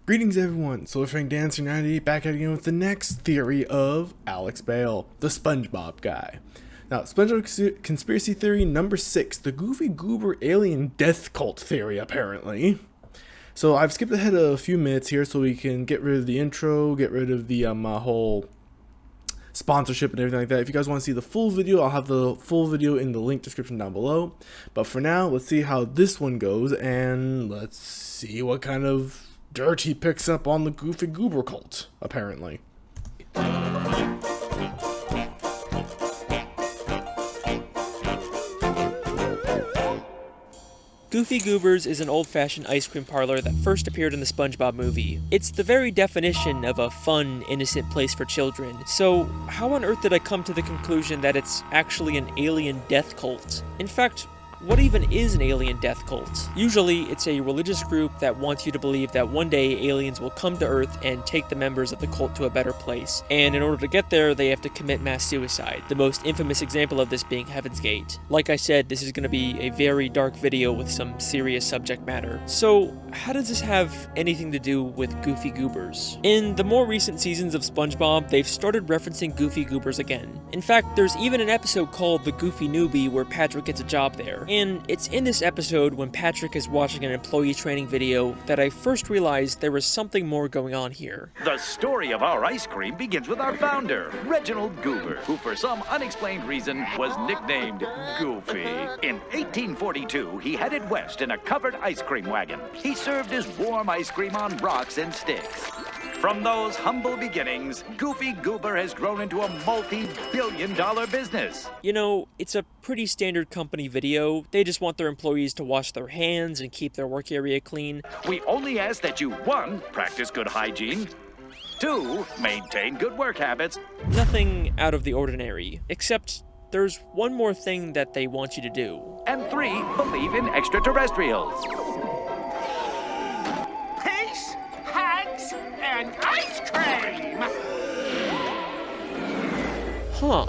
Greetings everyone, Solifying Dancer 90 back at it again with the next theory of Alex Bale, the Spongebob guy. Now, SpongeBob conspiracy theory number 6, the Goofy Goober alien death cult theory apparently. So I've skipped ahead a few minutes here so we can get rid of the intro, get rid of the whole sponsorship and everything like that. If you guys want to see the full video, I'll have the full video in the link description down below. But for now, let's see how this one goes and let's see what kind of dirt he picks up on the Goofy Goober cult, apparently. Goofy Goober's is an old-fashioned ice cream parlor that first appeared in the Spongebob movie. It's the very definition of a fun, innocent place for children. So, how on earth did I come to the conclusion that it's actually an alien death cult? In fact, what even is an alien death cult? Usually, it's a religious group that wants you to believe that one day aliens will come to Earth and take the members of the cult to a better place. And in order to get there, they have to commit mass suicide. The most infamous example of this being Heaven's Gate. Like I said, this is going to be a very dark video with some serious subject matter. So, how does this have anything to do with Goofy Goobers? In the more recent seasons of SpongeBob, they've started referencing Goofy Goobers again. In fact, there's even an episode called The Goofy Newbie where Patrick gets a job there. And it's in this episode when Patrick is watching an employee training video that I first realized there was something more going on here. The story of our ice cream begins with our founder, Reginald Goober, who for some unexplained reason was nicknamed Goofy. In 1842, he headed west in a covered ice cream wagon. He served his warm ice cream on rocks and sticks. From those humble beginnings, Goofy Goober has grown into a multi-billion-dollar business. You know, it's a pretty standard company video. They just want their employees to wash their hands and keep their work area clean. We only ask that you, 1, practice good hygiene, 2, maintain good work habits. Nothing out of the ordinary, except there's one more thing that they want you to do. And 3, believe in extraterrestrials. Peace, hugs, and ice cream! Huh.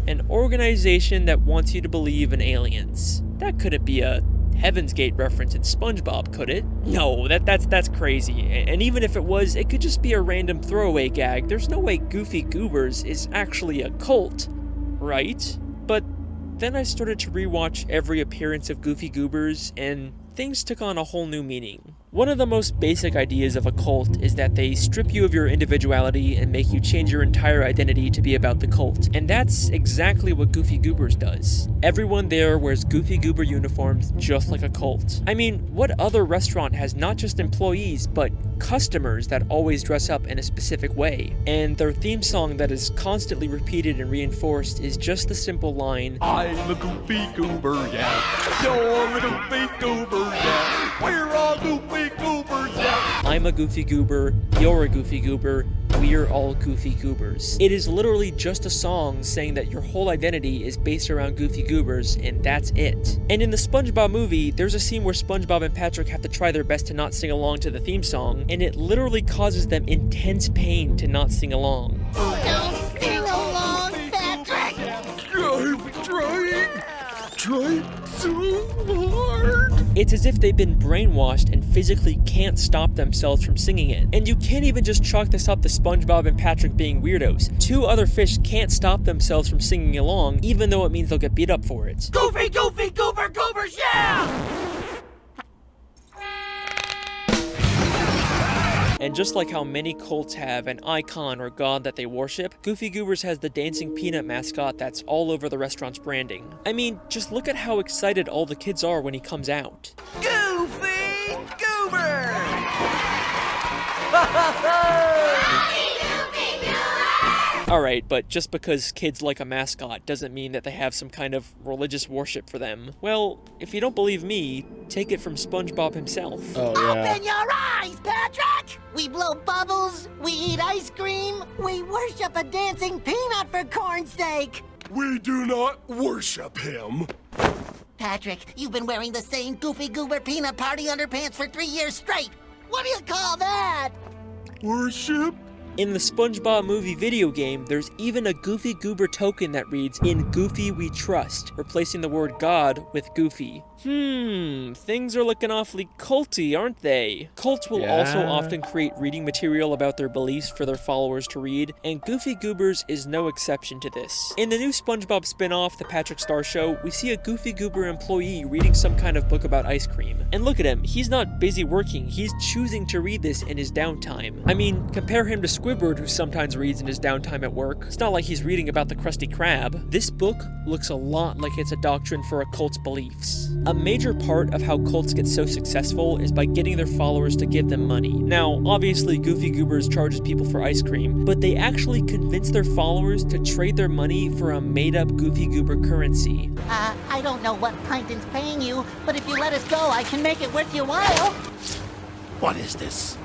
An organization that wants you to believe in aliens. That couldn't be a Heaven's Gate reference in SpongeBob, could it? No, that's crazy. And even if it was, it could just be a random throwaway gag. There's no way Goofy Goobers is actually a cult, right? But then I started to rewatch every appearance of Goofy Goobers, and things took on a whole new meaning. One of the most basic ideas of a cult is that they strip you of your individuality and make you change your entire identity to be about the cult. And that's exactly what Goofy Goobers does. Everyone there wears Goofy Goober uniforms just like a cult. I mean, what other restaurant has not just employees, but customers that always dress up in a specific way? And their theme song that is constantly repeated and reinforced is just the simple line, I'm a Goofy Goober, yeah. You're a Goofy Goober, yeah. We're all Goofy Goobers, yeah. I'm a Goofy Goober, you're a Goofy Goober, we're all Goofy Goobers. It is literally just a song saying that your whole identity is based around Goofy Goobers, and that's it. And in the SpongeBob movie, there's a scene where SpongeBob and Patrick have to try their best to not sing along to the theme song, and it literally causes them intense pain to not sing along. Don't sing along, Patrick! I'm trying so hard. It's as if they've been brainwashed and physically can't stop themselves from singing it. And you can't even just chalk this up to SpongeBob and Patrick being weirdos. 2 other fish can't stop themselves from singing along, even though it means they'll get beat up for it. Goofy, Goofy, Goober, Goobers, yeah! And just like how many cults have an icon or god that they worship, Goofy Goobers has the dancing peanut mascot that's all over the restaurant's branding. I mean, just look at how excited all the kids are when he comes out. Goofy Goober! Alright, but just because kids like a mascot doesn't mean that they have some kind of religious worship for them. Well, if you don't believe me, take it from SpongeBob himself. Oh yeah. Open your eyes, Patrick! We blow bubbles, we eat ice cream, we worship a dancing peanut for corn's sake! We do not worship him. Patrick, you've been wearing the same Goofy Goober peanut party underpants for 3 years straight! What do you call that? Worship? In the SpongeBob movie video game, there's even a Goofy Goober token that reads, "In Goofy we trust," replacing the word God with Goofy. Things are looking awfully culty, aren't they? Cults will also often create reading material about their beliefs for their followers to read, and Goofy Goobers is no exception to this. In the new SpongeBob spin-off, The Patrick Star Show, we see a Goofy Goober employee reading some kind of book about ice cream. And look at him, he's not busy working, he's choosing to read this in his downtime. I mean, compare him to Squidward, who sometimes reads in his downtime at work. It's not like he's reading about the Krusty Krab. This book looks a lot like it's a doctrine for a cult's beliefs. A major part of how cults get so successful is by getting their followers to give them money. Now, obviously Goofy Goobers charges people for ice cream, but they actually convince their followers to trade their money for a made-up Goofy Goober currency. I don't know what Plankton's paying you, but if you let us go, I can make it worth your while. What is this?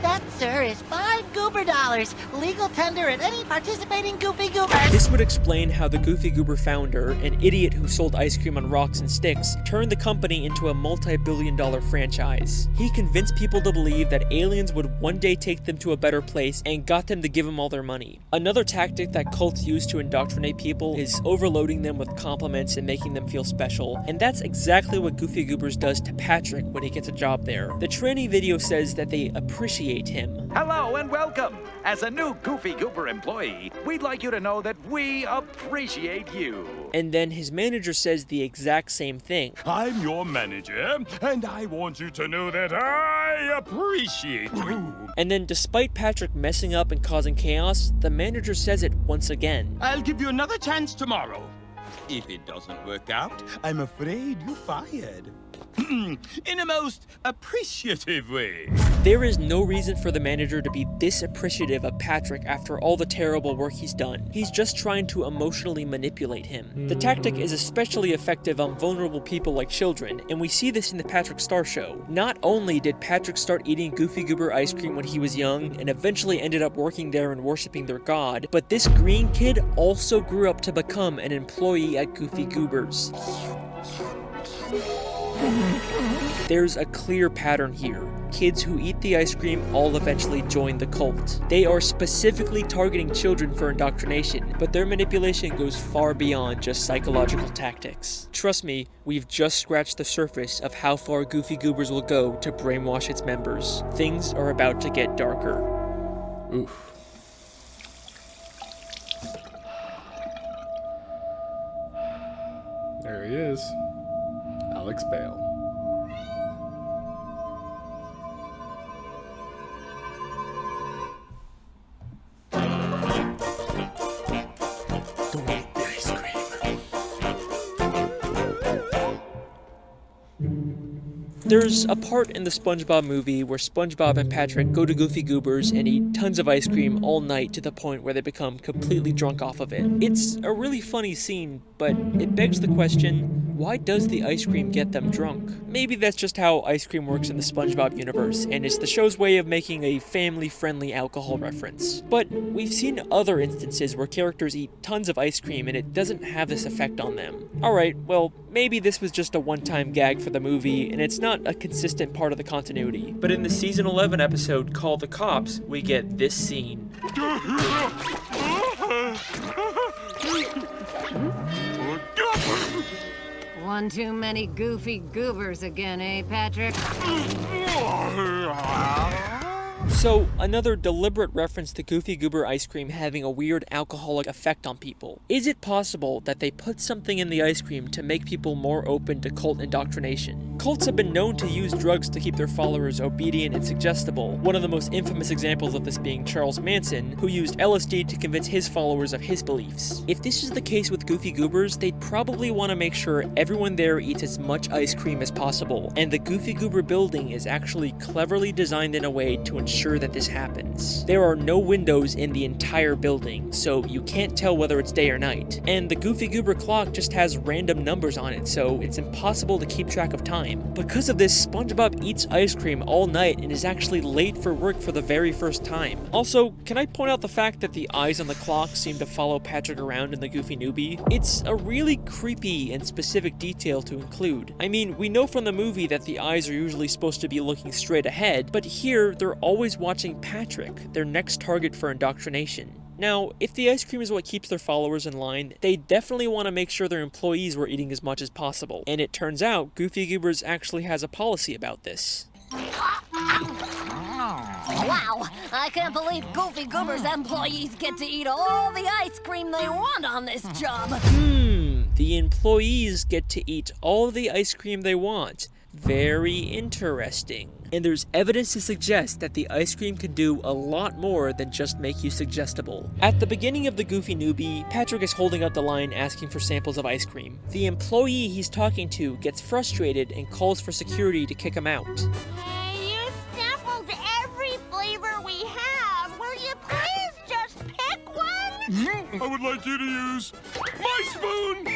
That, sir, is $5 Goober dollars. Legal tender at any participating Goofy Goober. This would explain how the Goofy Goober founder, an idiot who sold ice cream on rocks and sticks, turned the company into a multi-billion-dollar franchise. He convinced people to believe that aliens would one day take them to a better place and got them to give him all their money. Another tactic that cults use to indoctrinate people is overloading them with compliments and making them feel special, and that's exactly what Goofy Goobers does to Patrick when he gets a job there. The training video says that they appreciate him. Hello and welcome. As a new Goofy Goober employee, we'd like you to know that we appreciate you. And then his manager says the exact same thing. I'm your manager, and I want you to know that I appreciate you. And then despite Patrick messing up and causing chaos, the manager says it once again. I'll give you another chance tomorrow. If it doesn't work out, I'm afraid you're fired. In a most appreciative way. There is no reason for the manager to be this appreciative of Patrick after all the terrible work he's done. He's just trying to emotionally manipulate him. The tactic is especially effective on vulnerable people like children, and we see this in the Patrick Star Show. Not only did Patrick start eating Goofy Goober ice cream when he was young, and eventually ended up working there and worshiping their god, but this green kid also grew up to become an employee at Goofy Goobers. There's a clear pattern here. Kids who eat the ice cream all eventually join the cult. They are specifically targeting children for indoctrination, but their manipulation goes far beyond just psychological tactics. Trust me, we've just scratched the surface of how far Goofy Goobers will go to brainwash its members. Things are about to get darker. Oof. There he is. Alex Bale. Don't eat the ice cream. There's a part in the SpongeBob movie where SpongeBob and Patrick go to Goofy Goobers and eat tons of ice cream all night to the point where they become completely drunk off of it. It's a really funny scene, but it begs the question, why does the ice cream get them drunk? Maybe that's just how ice cream works in the SpongeBob universe, and it's the show's way of making a family-friendly alcohol reference. But we've seen other instances where characters eat tons of ice cream and it doesn't have this effect on them. Alright, well, maybe this was just a one-time gag for the movie, and it's not a consistent part of the continuity. But in the Season 11 episode, Call the Cops, we get this scene. One too many Goofy Goobers again, eh, Patrick? So, another deliberate reference to Goofy Goober ice cream having a weird alcoholic effect on people. Is it possible that they put something in the ice cream to make people more open to cult indoctrination? Cults have been known to use drugs to keep their followers obedient and suggestible, one of the most infamous examples of this being Charles Manson, who used LSD to convince his followers of his beliefs. If this is the case with Goofy Goobers, they'd probably want to make sure everyone there eats as much ice cream as possible, and the Goofy Goober building is actually cleverly designed in a way to ensure that this happens. There are no windows in the entire building, so you can't tell whether it's day or night, and the Goofy Goober clock just has random numbers on it, so it's impossible to keep track of time. Because of this, SpongeBob eats ice cream all night and is actually late for work for the very first time. Also, can I point out the fact that the eyes on the clock seem to follow Patrick around in the Goofy Newbie? It's a really creepy and specific detail to include. I mean, we know from the movie that the eyes are usually supposed to be looking straight ahead, but here they're always watching Patrick, their next target for indoctrination. Now, if the ice cream is what keeps their followers in line, they definitely want to make sure their employees were eating as much as possible. And it turns out, Goofy Goobers actually has a policy about this. Wow, I can't believe Goofy Goober's employees get to eat all the ice cream they want on this job. The employees get to eat all the ice cream they want. Very interesting. And there's evidence to suggest that the ice cream can do a lot more than just make you suggestible. At the beginning of the Goofy Newbie, Patrick is holding up the line asking for samples of ice cream. The employee he's talking to gets frustrated and calls for security to kick him out. Hey, you sampled every flavor we have. Will you please just pick one? I would like you to use my spoon!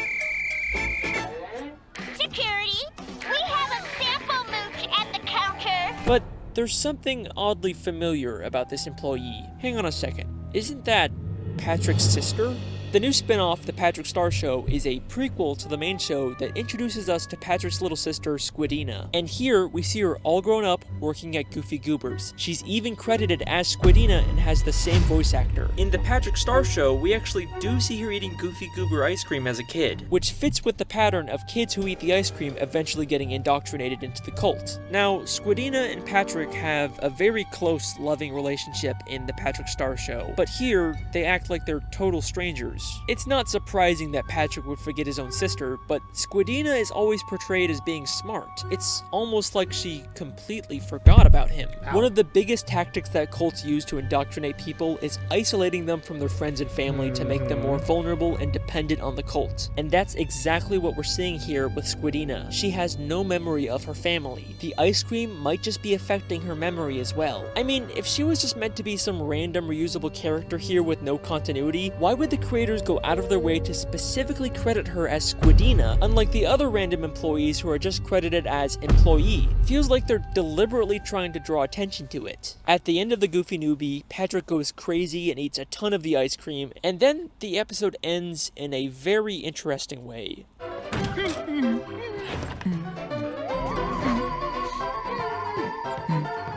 Security, we have a sample mooch at the counter. But there's something oddly familiar about this employee. Hang on a second. Isn't that Patrick's sister? The new spin-off, The Patrick Star Show, is a prequel to the main show that introduces us to Patrick's little sister, Squidina. And here, we see her all grown up, working at Goofy Goobers. She's even credited as Squidina and has the same voice actor. In The Patrick Star Show, we actually do see her eating Goofy Goober ice cream as a kid, which fits with the pattern of kids who eat the ice cream eventually getting indoctrinated into the cult. Now, Squidina and Patrick have a very close, loving relationship in The Patrick Star Show, but here, they act like they're total strangers. It's not surprising that Patrick would forget his own sister, but Squidina is always portrayed as being smart. It's almost like she completely forgot about him. One of the biggest tactics that cults use to indoctrinate people is isolating them from their friends and family to make them more vulnerable and dependent on the cult. And that's exactly what we're seeing here with Squidina. She has no memory of her family. The ice cream might just be affecting her memory as well. I mean, if she was just meant to be some random reusable character here with no continuity, why would the creators go out of their way to specifically credit her as Squidina, unlike the other random employees who are just credited as employee? Feels like they're deliberately trying to draw attention to it. At the end of the Goofy Newbie, Patrick goes crazy and eats a ton of the ice cream, and then the episode ends in a very interesting way.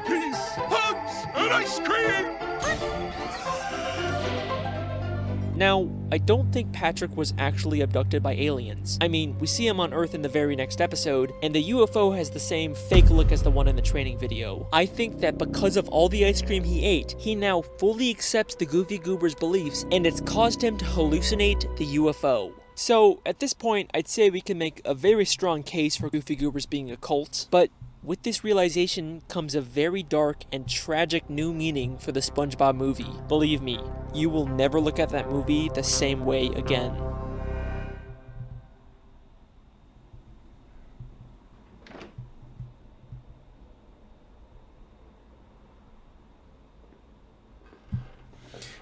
Peace, hugs, and ice cream! Now, I don't think Patrick was actually abducted by aliens. I mean, we see him on Earth in the very next episode, and the UFO has the same fake look as the one in the training video. I think that because of all the ice cream he ate, he now fully accepts the Goofy Goober's beliefs, and it's caused him to hallucinate the UFO. So, at this point, I'd say we can make a very strong case for Goofy Goobers being a cult, but with this realization comes a very dark and tragic new meaning for the SpongeBob movie. Believe me, you will never look at that movie the same way again.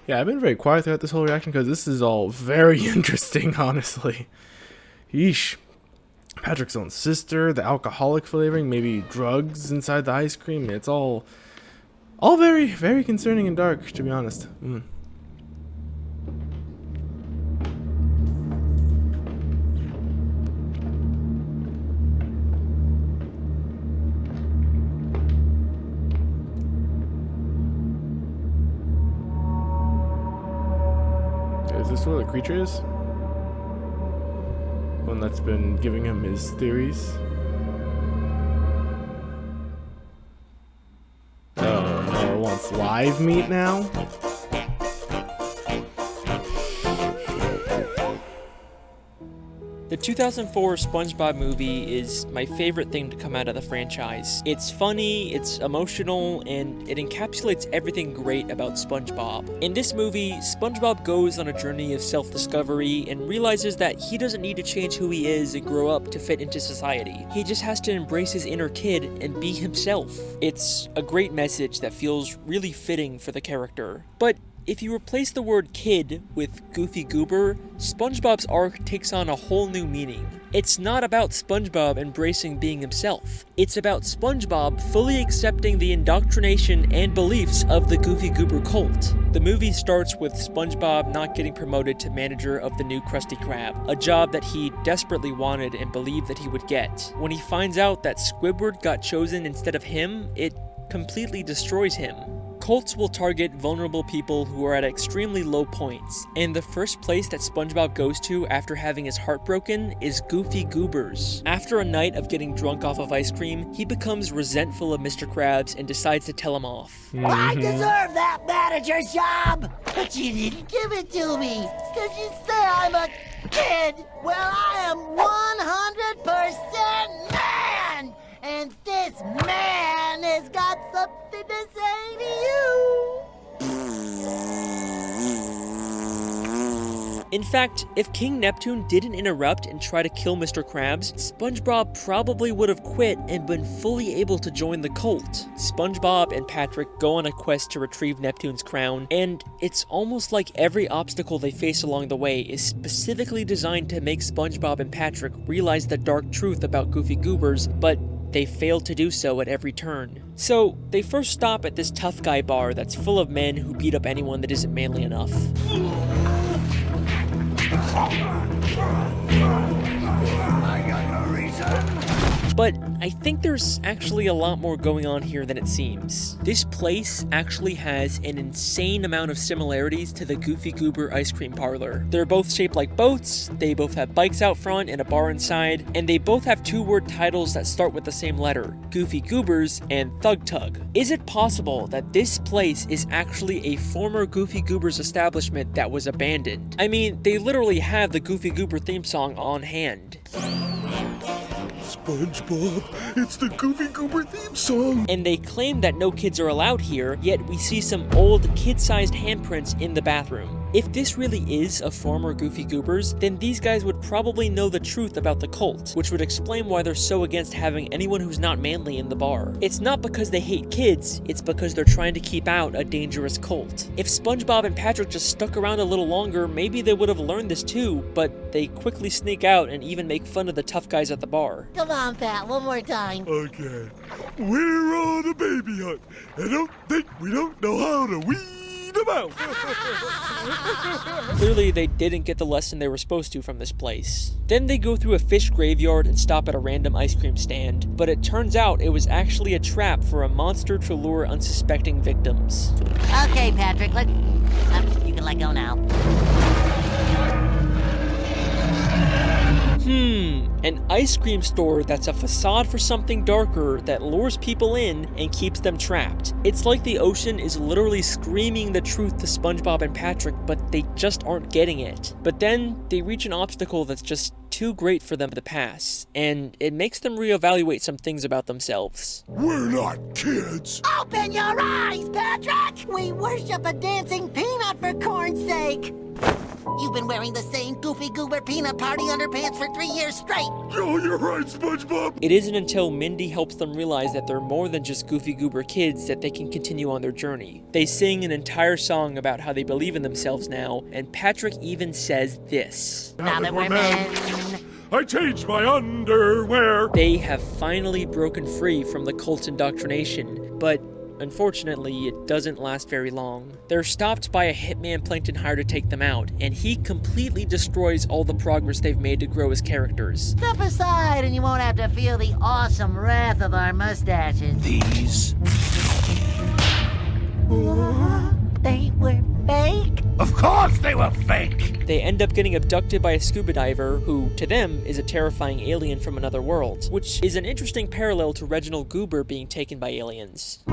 Yeah, I've been very quiet throughout this whole reaction because this is all very interesting, honestly. Yeesh. Patrick's own sister, the alcoholic flavoring, maybe drugs inside the ice cream. It's all very, very concerning and dark, to be honest. Is this where the creature is? One that's been giving him his theories. Oh, it wants live meat now? The 2004 SpongeBob movie is my favorite thing to come out of the franchise. It's funny, it's emotional, and it encapsulates everything great about SpongeBob. In this movie, SpongeBob goes on a journey of self-discovery and realizes that he doesn't need to change who he is and grow up to fit into society. He just has to embrace his inner kid and be himself. It's a great message that feels really fitting for the character. But if you replace the word kid with Goofy Goober, SpongeBob's arc takes on a whole new meaning. It's not about SpongeBob embracing being himself. It's about SpongeBob fully accepting the indoctrination and beliefs of the Goofy Goober cult. The movie starts with SpongeBob not getting promoted to manager of the new Krusty Krab, a job that he desperately wanted and believed that he would get. When he finds out that Squidward got chosen instead of him, it completely destroys him. cults will target vulnerable people who are at extremely low points, and the first place that SpongeBob goes to after having his heart broken is Goofy Goober's. After a night of getting drunk off of ice cream, he becomes resentful of Mr. Krabs and decides to tell him off. I deserve that manager job, but you didn't give it to me, because you say I'm a kid. Well, I am 100% man, and this man has got something to say to you. In fact, if King Neptune didn't interrupt and try to kill Mr. Krabs, SpongeBob probably would have quit and been fully able to join the cult. SpongeBob and Patrick go on a quest to retrieve Neptune's crown, and it's almost like every obstacle they face along the way is specifically designed to make SpongeBob and Patrick realize the dark truth about Goofy Goobers, but they fail to do so at every turn. So, they first stop at this tough guy bar that's full of men who beat up anyone that isn't manly enough. I got no reason. But I think there's actually a lot more going on here than it seems. This place actually has an insane amount of similarities to the Goofy Goober ice cream parlor. They're both shaped like boats, they both have bikes out front and a bar inside, and they both have two-word titles that start with the same letter, Goofy Goobers and Thug Tug. Is it possible that this place is actually a former Goofy Goobers establishment that was abandoned? I mean, they literally have the Goofy Goober theme song on hand. SpongeBob, it's the Goofy Goober theme song. And they claim that no kids are allowed here, yet we see some old kid-sized handprints in the bathroom. If this really is a former Goofy Goobers, then these guys would probably know the truth about the cult, which would explain why they're so against having anyone who's not manly in the bar. It's not because they hate kids, it's because they're trying to keep out a dangerous cult. If SpongeBob and Patrick just stuck around a little longer, maybe they would have learned this too, but they quickly sneak out and even make fun of the tough guys at the bar. Come on, Pat, one more time. Okay. We're on a baby hunt. I don't think we don't know how to weed them out. Clearly, they didn't get the lesson they were supposed to from this place. Then they go through a fish graveyard and stop at a random ice cream stand, but it turns out it was actually a trap for a monster to lure unsuspecting victims. Okay, Patrick, let's... you can let go now. An ice cream store that's a facade for something darker that lures people in and keeps them trapped. It's like the ocean is literally screaming the truth to SpongeBob and Patrick, but they just aren't getting it. But then they reach an obstacle that's just too great for them to pass, and it makes them reevaluate some things about themselves. We're not kids. Open your eyes, Patrick! We worship a dancing peanut for corn's sake! You've been wearing the same Goofy Goober peanut party underpants for 3 years straight! Oh, you're right, SpongeBob. It isn't until Mindy helps them realize that they're more than just Goofy Goober kids that they can continue on their journey. They sing an entire song about how they believe in themselves now, and Patrick even says this. Now that we're men... I changed my underwear. They have finally broken free from the cult's indoctrination, but unfortunately, it doesn't last very long. They're stopped by a hitman Plankton hired to take them out, and he completely destroys all the progress they've made to grow as characters. Step aside and you won't have to feel the awesome wrath of our mustaches. These. They were fake? Of course they were fake. They end up getting abducted by a scuba diver who, to them, is a terrifying alien from another world, which is an interesting parallel to Reginald Goober being taken by aliens.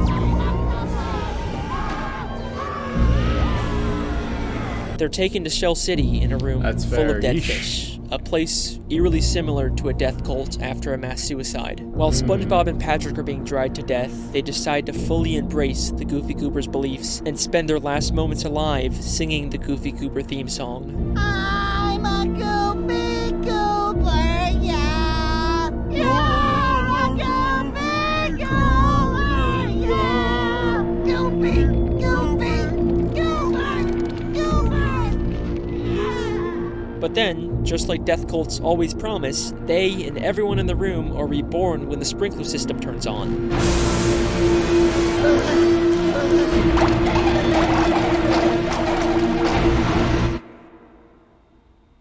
They're taken to Shell City in a room full of dead fish, a place eerily similar to a death cult after a mass suicide. While SpongeBob and Patrick are being dried to death, they decide to fully embrace the Goofy Goober's beliefs and spend their last moments alive singing the Goofy Goober theme song. I'm a Goofy Goober, yeah! You're a Goofy Goober, yeah! Goofy, Goofy, Goober, Goober! But then, just like death cults always promise, they and everyone in the room are reborn when the sprinkler system turns on.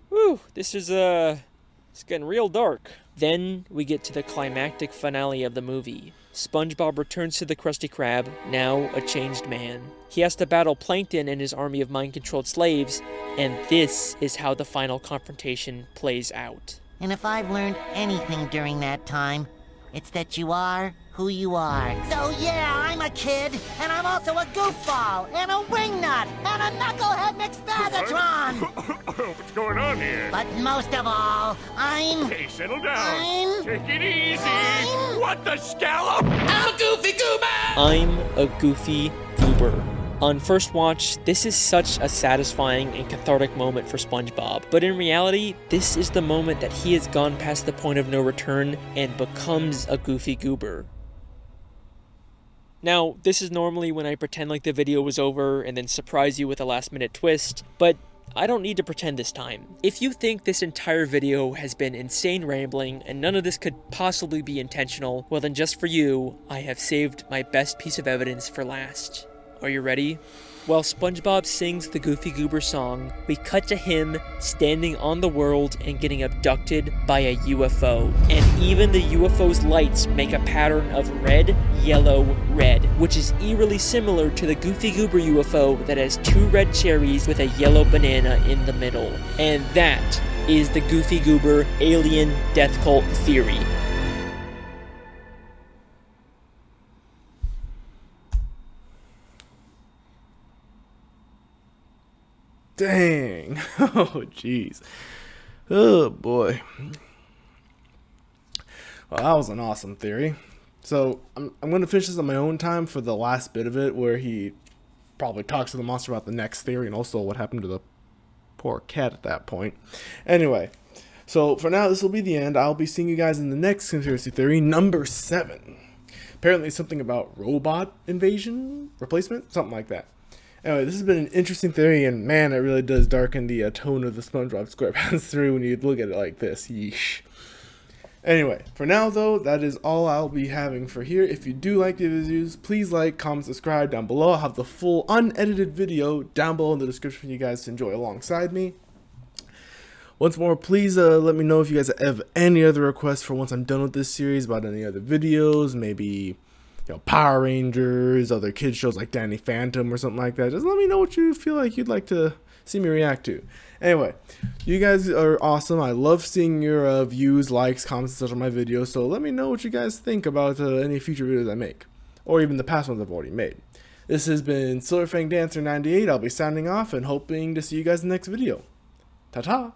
Whew, this is it's getting real dark. Then we get to the climactic finale of the movie. SpongeBob returns to the Krusty Krab, now a changed man. He has to battle Plankton and his army of mind-controlled slaves, and this is how the final confrontation plays out. And if I've learned anything during that time, it's that you are who you are. So yeah, I'm a kid, and I'm also a goofball, and a wingnut, and a knucklehead McSpagatron! What's going on here? But most of all, I'm... Hey, settle down. I'm... Take it easy. I'm... What the scallop? I'm a Goofy Goober! I'm a Goofy Goober. On first watch, this is such a satisfying and cathartic moment for SpongeBob, but in reality, this is the moment that he has gone past the point of no return and becomes a Goofy Goober. Now, this is normally when I pretend like the video was over and then surprise you with a last-minute twist, but I don't need to pretend this time. If you think this entire video has been insane rambling and none of this could possibly be intentional, well then just for you, I have saved my best piece of evidence for last. Are you ready? While SpongeBob sings the Goofy Goober song, we cut to him standing on the world and getting abducted by a UFO. And even the UFO's lights make a pattern of red, yellow, red, which is eerily similar to the Goofy Goober UFO that has 2 red cherries with a yellow banana in the middle. And that is the Goofy Goober alien death cult theory. Dang. Oh, jeez. Oh, boy. Well, that was an awesome theory. So, I'm going to finish this on my own time for the last bit of it, where he probably talks to the monster about the next theory and also what happened to the poor cat at that point. Anyway, so for now, this will be the end. I'll be seeing you guys in the next conspiracy theory, number 7. Apparently something about robot invasion, replacement, something like that. Anyway, this has been an interesting theory, and man, it really does darken the tone of the SpongeBob SquarePants 3 when you look at it like this. Yeesh. Anyway, for now though, that is all I'll be having for here. If you do like the videos, please like, comment, subscribe down below. I'll have the full unedited video down below in the description for you guys to enjoy alongside me. Once more, please let me know if you guys have any other requests for once I'm done with this series, about any other videos, maybe... Power Rangers, other kids shows like Danny Phantom or something like that. Just let me know what you feel like you'd like to see me react to. Anyway, you guys are awesome. I love seeing your views, likes, comments, and such on my videos. So let me know what you guys think about any future videos I make, or even the past ones I've already made. This has been SilverFangDancer98. I'll be signing off and hoping to see you guys in the next video. Ta-ta!